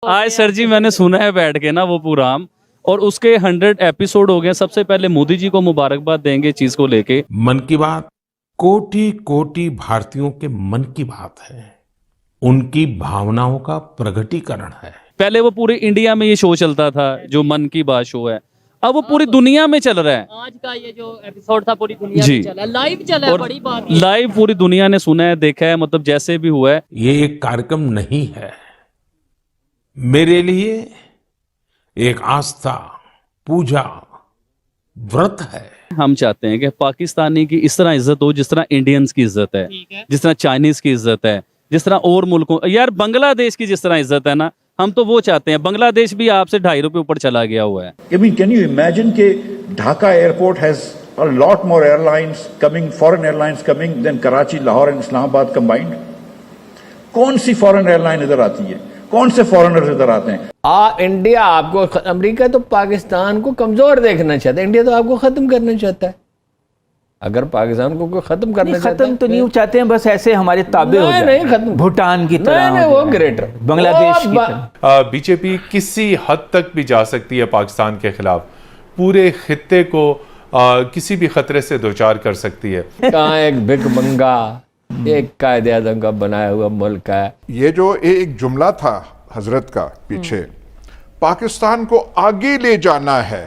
आज सर जी मैंने सुना है बैठ के ना वो प्रोग्राम, और उसके 100 एपिसोड हो गए। सबसे पहले मोदी जी को मुबारकबाद देंगे चीज को लेके। मन की बात कोटि कोटि भारतीयों के मन की बात है, उनकी भावनाओं का प्रकटीकरण है। पहले वो पूरे इंडिया में ये शो चलता था जो मन की बात शो है, अब वो पूरी दुनिया में चल रहा है। आज का ये जो एपिसोड था पूरी दुनिया जी। में चला, लाइव चला है, और बड़ी बात ये। लाइव पूरी दुनिया ने सुना है, देखा है, मतलब जैसे भी हुआ है। ये एक कार्यक्रम नहीं है, मेरे लिए एक आस्था, पूजा, व्रत है। हम चाहते हैं कि पाकिस्तानी की इस तरह इज्जत हो जिस तरह इंडियंस की इज्जत है, ठीक है। जिस तरह चाइनीज की इज्जत है, जिस तरह और मुल्कों, यार बांग्लादेश की जिस तरह इज्जत है ना, हम तो वो चाहते हैं। बांग्लादेश भी आपसे 2.5 रुपए ऊपर चला गया हुआ है। I mean, can you imagine कि Dhaka airport has a lot more airlines coming, foreign airlines coming than Karachi, Lahore and Islamabad combined? कौन सी फॉरेन एयरलाइन इधर आती है? कौन से फॉरेनर्स इधर आते हैं? इंडिया आपको, अमेरिका तो पाकिस्तान को कमजोर देखना चाहता है, इंडिया तो आपको खत्म करना चाहता है। अगर पाकिस्तान को कोई खत्म करना चाहता है, खत्म तो नहीं चाहते हैं, बस ऐसे हमारे ताबे हो जाए। नहीं खत्म, भूटान की तरह नहीं वो ग्रेटर, बांग्लादेश की तरह। बीजेपी किसी हद तक भी जा सकती है पाकिस्तान के खिलाफ, पूरे खित्ते को किसी भी खतरे से दो चार कर सकती है। कहाँ एक भिख मंगा, एक कायदे आज़म का बनाया हुआ मुल्क है। ये जो एक जुमला था हजरत का पीछे, पाकिस्तान को आगे ले जाना है,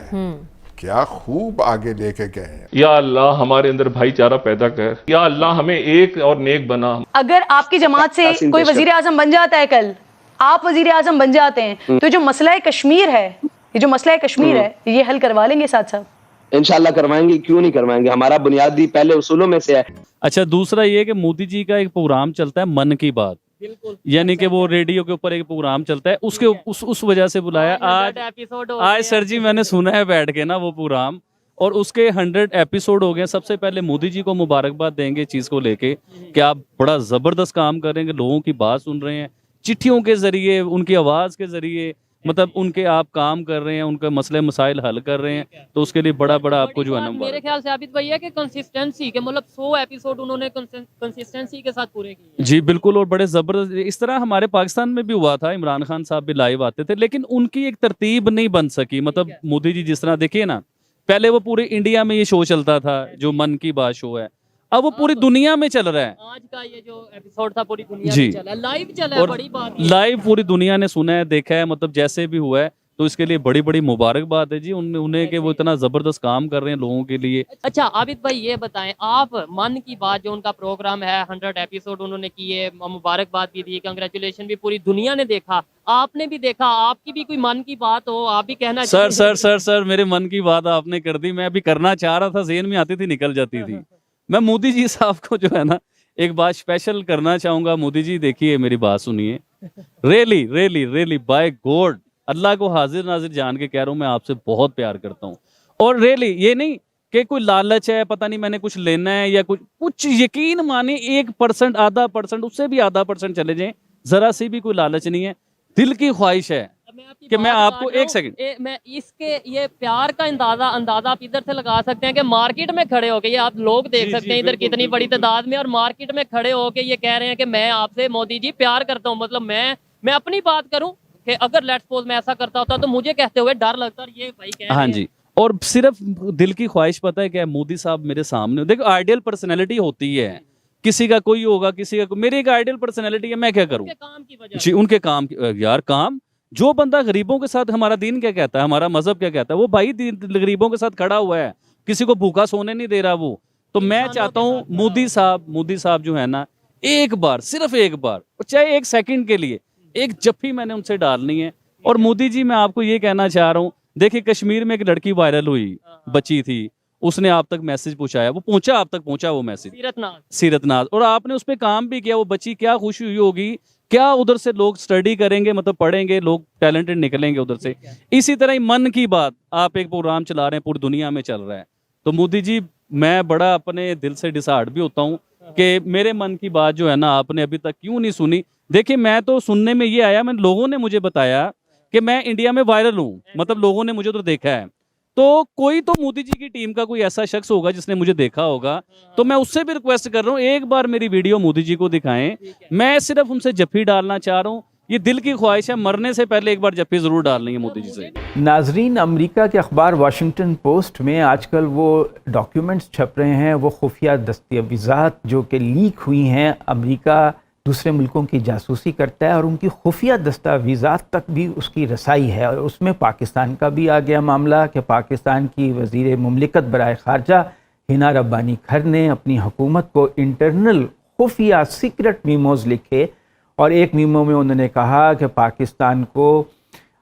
क्या खूब आगे लेके गए हैं। या अल्लाह हमारे अंदर भाईचारा पैदा कर, या अल्लाह हमें एक और नेक बना। अगर आपकी जमात से कोई वजीर आजम बन जाता है, कल आप वजीर आजम बन जाते हैं, तो जो मसला कश्मीर है, ये जो मसला कश्मीर है, ये हल करवा लेंगे साथ साथ? इंशाल्लाह करवाएंगे, क्यों नहीं करवाएंगे, हमारा बुनियादी पहले उसूलों में से है। अच्छा, दूसरा ये कि मोदी जी का एक प्रोग्राम चलता है मन की बात, यानी कि वो रेडियो के ऊपर एक प्रोग्राम चलता है, उसके उस वजह से बुलाया। आज सर जी मैंने सुना है बैठ के ना वो प्रोग्राम, और उसके 100 एपिसोड हो गए। सबसे पहले मोदी जी को मुबारकबाद देंगे चीज को लेके कि आप बड़ा जबरदस्त काम करेंगे, लोगों की बात सुन रहे हैं, चिट्ठियों के जरिए, उनकी आवाज के जरिए, मतलब उनके आप काम कर रहे हैं, उनके मसले मसाइल हल कर रहे हैं, तो उसके लिए बड़ा बड़ा आपको जो है ना, मेरे ख्याल से आबिद भाई है कि कंसिस्टेंसी के, मतलब 100 एपिसोड उन्होंने कंसिस्टेंसी के साथ पूरे किए। जी बिल्कुल, और बड़े जबरदस्त। इस तरह हमारे पाकिस्तान में भी हुआ था, इमरान खान साहब भी लाइव आते थे, लेकिन उनकी एक तरतीब नहीं बन सकी। मतलब मोदी जी जिस तरह, देखिए ना, पहले वो पूरे इंडिया में ये शो चलता था जो मन की बात शो है, अब वो पूरी दुनिया में चल रहा है। आज का ये जो एपिसोड था पूरी दुनिया जी। में चला, लाइव चला है, और बड़ी बात ये। लाइव पूरी दुनिया ने सुना है, देखा है, मतलब जैसे भी हुआ है, तो इसके लिए बड़ी बड़ी मुबारकबाद है जी उन्हें कि वो इतना जबरदस्त काम कर रहे हैं लोगों के लिए। अच्छा आबिद भाई ये बताएं, आप मन की बात जो उनका प्रोग्राम है, 100 एपिसोड उन्होंने किए, मुबारकबाद भी दी, कंग्रेचुलेशन भी पूरी दुनिया ने देखा, आपने भी देखा, आपकी भी कोई मन की बात हो, आप भी कहना सर सर सर सर मेरे मन की बात आपने कर दी। मैं अभी करना चाह रहा था, ज़हन में आती थी, निकल जाती थी। मैं मोदी जी साहब को जो है ना एक बात स्पेशल करना चाहूंगा। मोदी जी देखिए, मेरी बात सुनिए, really really really by God, अल्लाह को हाजिर नाजिर जान के कह रहा हूँ, मैं आपसे बहुत प्यार करता हूँ। और रियली ये नहीं कि कोई लालच है, पता नहीं मैंने कुछ लेना है या कुछ यकीन माने 1%, आधा परसेंट, उससे भी आधा परसेंट चले जाए, जरा सी भी कोई लालच नहीं है, दिल की ख्वाहिश है कि मैं आपको एक सेकंड, मैं इसके ये प्यार का अंदाजा आप इधर से लगा सकते हैं कि मार्केट में खड़े होके, ये आप लोग देख सकते हैं इधर कितनी बड़ी तादाद में, और मार्केट में खड़े होके ये कह रहे हैं कि मैं आपसे मोदी जी प्यार करता हूँ। मतलब मैं अपनी बात करूं कि अगर लेट्स सपोज मैं ऐसा करता होता तो मुझे कहते हुए डर लगता, और ये भाई कह रहे हैं। हाँ जी, और सिर्फ दिल की ख्वाहिश, पता है क्या, मोदी साहब मेरे सामने, देखो आइडियल पर्सनैलिटी होती है, किसी का कोई होगा, किसी का मेरी एक आइडियल पर्सनैलिटी है, मैं क्या करूं काम की वजह जी, उनके काम यार काम, जो बंदा गरीबों के साथ, हमारा दीन क्या कहता है, हमारा मजहब क्या कहता है, वो भाई गरीबों के साथ खड़ा हुआ है, किसी को भूखा सोने नहीं दे रहा वो। तो मैं चाहता हूँ मोदी साहब जो है ना, एक बार, सिर्फ एक बार, चाहे 1 सेकंड के लिए एक जफ्फी मैंने उनसे डालनी है। और मोदी जी, मैं आपको ये कहना चाह रहा हूँ, देखिए कश्मीर में एक लड़की वायरल हुई, बची थी, उसने आप तक मैसेज पहुंचाया, वो पहुंचा, आप तक पहुंचा वो मैसेज, सीरतनाज, और आपने उस पर काम भी किया। वो बच्ची क्या खुशी हुई होगी, क्या उधर से लोग स्टडी करेंगे, मतलब पढ़ेंगे, लोग टैलेंटेड निकलेंगे उधर से। इसी तरह ही मन की बात, आप एक प्रोग्राम चला रहे हैं, पूरी दुनिया में चल रहा है, तो मोदी जी मैं बड़ा अपने दिल से डिसहार्ट भी होता हूँ कि मेरे मन की बात जो है ना, आपने अभी तक क्यों नहीं सुनी। देखिए मैं तो सुनने में ये आया, लोगों ने मुझे बताया कि मैं इंडिया में वायरल हूँ, मतलब लोगों ने मुझे तो देखा है, तो कोई तो मोदी जी की टीम का कोई ऐसा शख्स होगा जिसने मुझे देखा होगा, तो मैं उससे भी रिक्वेस्ट कर रहा हूँ, एक बार मेरी वीडियो मोदी जी को दिखाएं। मैं सिर्फ उनसे जफ्फी डालना चाह रहा हूँ ये दिल की ख्वाहिश है, मरने से पहले एक बार जप्फी ज़रूर डालनी है मोदी जी से। नाजरीन, अमेरिका के अखबार वाशिंगटन पोस्ट में आजकल वो डॉक्यूमेंट्स छप रहे हैं, वो खुफिया दस्तावेज़ात जो कि लीक हुई हैं। अमेरिका दूसरे मुल्कों की जासूसी करता है और उनकी खुफिया दस्तावेज़ात तक भी उसकी रसाई है, और उसमें पाकिस्तान का भी आ गया मामला कि पाकिस्तान की वज़ीर मुमलिकत बराए ख़ारजा हिना रब्बानी खर ने अपनी हुकूमत को इंटरनल खुफिया सीक्रेट मीमोज़ लिखे, और एक मीमो में उन्होंने कहा कि पाकिस्तान को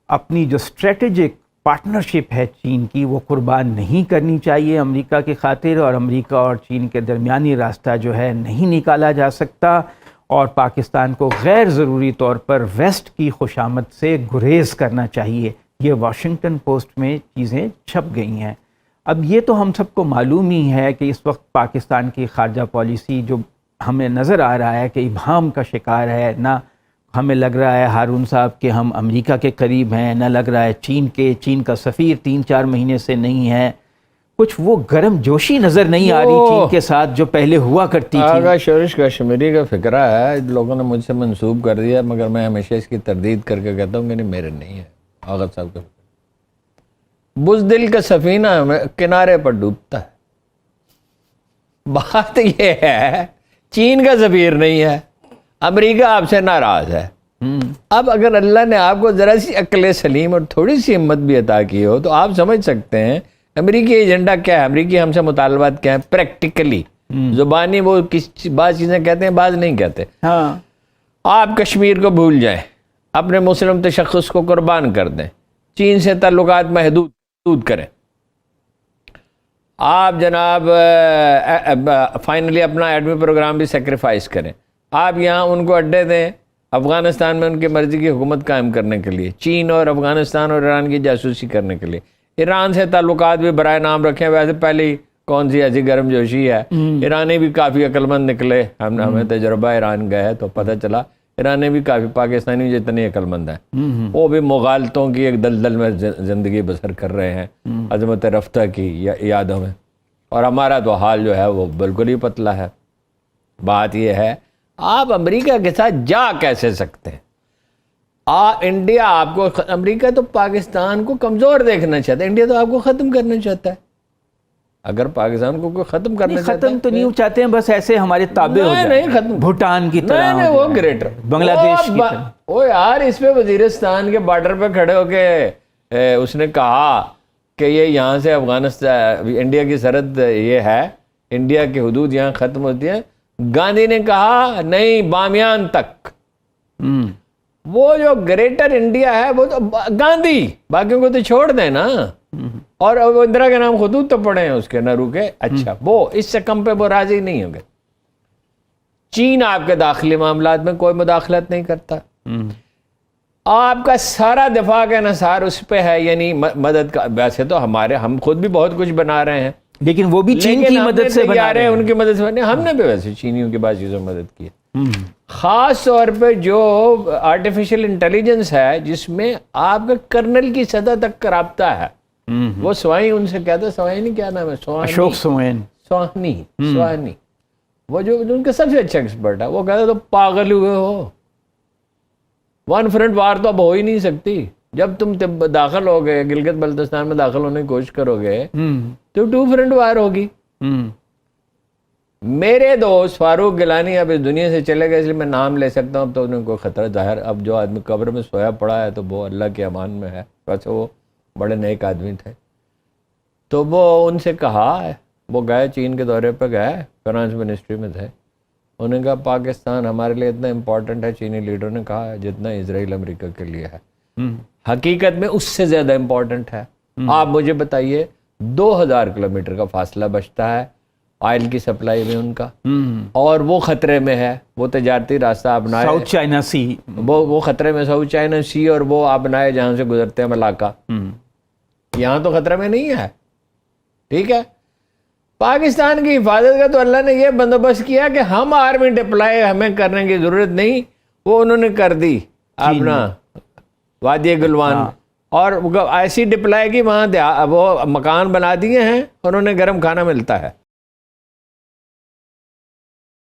अपनी जो स्ट्रेटेजिक पार्टनरशिप है चीन की, वो कुर्बान नहीं करनी चाहिए अमेरिका की खातिर, और अमेरिका और चीन के दरमियानी रास्ता जो है नहीं निकाला जा सकता, और पाकिस्तान को गैर ज़रूरी तौर पर वेस्ट की खुशामद से गुरेज करना चाहिए। ये वाशिंगटन पोस्ट में चीज़ें छप गई हैं। अब ये तो हम सबको मालूम ही है कि इस वक्त पाकिस्तान की खारजा पॉलिसी जो हमें नज़र आ रहा है कि इबहाम का शिकार है। ना हमें लग रहा है हारून साहब कि हम अमेरिका के करीब हैं, ना लग रहा है चीन का सफ़ीर 3-4 महीने से नहीं है। कुछ वो गर्म जोशी नज़र नहीं आ रही चीन के साथ जो पहले हुआ करती थी। आगा शोरिश कश्मीरी का फिक्रा है, लोगों ने मुझसे मंसूब कर दिया, मगर मैं हमेशा इसकी तरदीद करके कहता हूँ कि नहीं, मेरे नहीं है। आगा साहब का बुज़दिल का सफ़ीना किनारे पर डूबता है। बात यह है, चीन का सफ़ीर नहीं है, अमेरिका आपसे नाराज़ है। अब अगर अल्लाह ने आपको ज़रा सी अक्ल सलीम और थोड़ी सी हिम्मत भी अता की हो, तो आप समझ सकते हैं अमेरिकी एजेंडा क्या है, अमेरिकी हमसे मुतालबात क्या है प्रैक्टिकली। जुबानी वो किस बात चीज़ें कहते हैं, बात नहीं कहते। हाँ, आप कश्मीर को भूल जाएं, अपने मुस्लिम तशख़्ख़ुस को कुर्बान कर दें, चीन से ताल्लुकात महदूद करें, आप जनाब फाइनली अपना एडमी प्रोग्राम भी सेक्रीफाइस करें, आप यहाँ उनको अड्डे दें अफ़गानिस्तान में उनकी मर्ज़ी की हुकूमत कायम करने के लिए, चीन और अफ़गानिस्तान और ईरान की जासूसी करने के लिए, ईरान से ताल्लुकात भी बराए नाम रखें। वैसे पहले ही कौन सी ऐसी गर्म जोशी है, ईरानी भी काफ़ी अक्लमंद निकले। हमें तजुर्बा ईरान गए तो पता चला ईरानी भी काफ़ी पाकिस्तानी जितने अक्लमंद हैं, वो भी मुगालतों की एक दलदल में ज़िंदगी बसर कर रहे हैं अज़मत रफ्ता की यादों में, और हमारा तो हाल जो है वो बिल्कुल ही पतला है। बात यह है, आप अमेरिका के साथ जा कैसे सकते हैं? इंडिया आपको, अमेरिका तो पाकिस्तान को कमज़ोर देखना चाहता है, इंडिया तो आपको ख़त्म करना चाहता है। अगर पाकिस्तान को कोई ख़त्म करना चाहता है, ख़त्म तो नहीं चाहते हैं, बस ऐसे हमारे ताबे हो जाए, नहीं खत्म, भूटान की तरह, नहीं वो ग्रेटर बांग्लादेश की तरह। ओ यार, इस पे वजीरिस्तान के बॉर्डर पे खड़े होके उसने कहा कि ये यहाँ से अफगानिस्तान इंडिया की सरहद ये है, इंडिया की हुदूद यहाँ ख़त्म होती है। गांधी ने कहा नहीं, बामियान तक। वो जो ग्रेटर इंडिया है वो तो गांधी, बाकियों को तो छोड़ दें ना। और वो इंदिरा के नाम खुद तो पढ़े हैं उसके, न रुके। अच्छा, वो इससे कम पे वो राजी नहीं होंगे। चीन आपके दाखिली मामलात में कोई मुदाखलत नहीं करता। आपका सारा दिफा का नसार उस पे है, यानी मदद का। वैसे तो हम खुद भी बहुत कुछ बना रहे हैं, लेकिन वो भी चीन की मदद से बना रहे हैं, उनकी मदद से बने। हमने भी वैसे चीनियों की बात चीज़ों मदद की है। खास तौर पे जो आर्टिफिशियल इंटेलिजेंस है, जिसमें आपका कर्नल की सतह तक का राब्ता है, वो स्वाई उनसे कहते, स्वाई नहीं, क्या नाम है, अशोक स्वानी, वो जो उनका सबसे अच्छा एक्सपर्ट है, वो कहते तो पागल हुए हो, वन फ्रंट वार तो अब हो ही नहीं सकती। जब तुम दाखिल हो गए गिलगित बल्तिस्तान में, दाखिल होने की कोशिश करोगे तो 2 फ्रंट वार होगी। मेरे दोस्त फारूक गिलानी अब इस दुनिया से चले गए, इसलिए मैं नाम ले सकता हूँ। अब तो उन्हें कोई खतरा जाहिर, अब जो आदमी कब्र में सोया पड़ा है तो वो अल्लाह के अमान में है। वैसे वो बड़े नेक आदमी थे। तो वो उनसे कहा, वो गए चीन के दौरे पर गए, फाइनेंस मिनिस्ट्री में थे। उन्होंने कहा पाकिस्तान हमारे लिए इतना इम्पोर्टेंट है, चीनी लीडर ने कहा, जितना इजराइल अमेरिका के लिए है। हकीकत में उससे ज़्यादा इम्पोर्टेंट है। आप मुझे बताइए, 2000 किलोमीटर का फासला बचता है ऑयल की सप्लाई में उनका, और वो खतरे में है। वो तजारती रास्ता अपनाए, साउथ चाइना सी, वो खतरे में, साउथ चाइना सी, और वो अपनाए जहाँ से गुजरते हैं मलाका। यहाँ तो खतरे में नहीं है, ठीक है। पाकिस्तान की हिफाजत का तो अल्लाह ने यह बंदोबस्त किया कि हम आर्मी डिप्लॉय हमें करने की ज़रूरत नहीं, वो उन्होंने कर दी अपना वादी गुलवान। और ऐसी डिप्लॉय की वहाँ वो मकान बना दिए हैं, उन्होंने गर्म खाना मिलता है।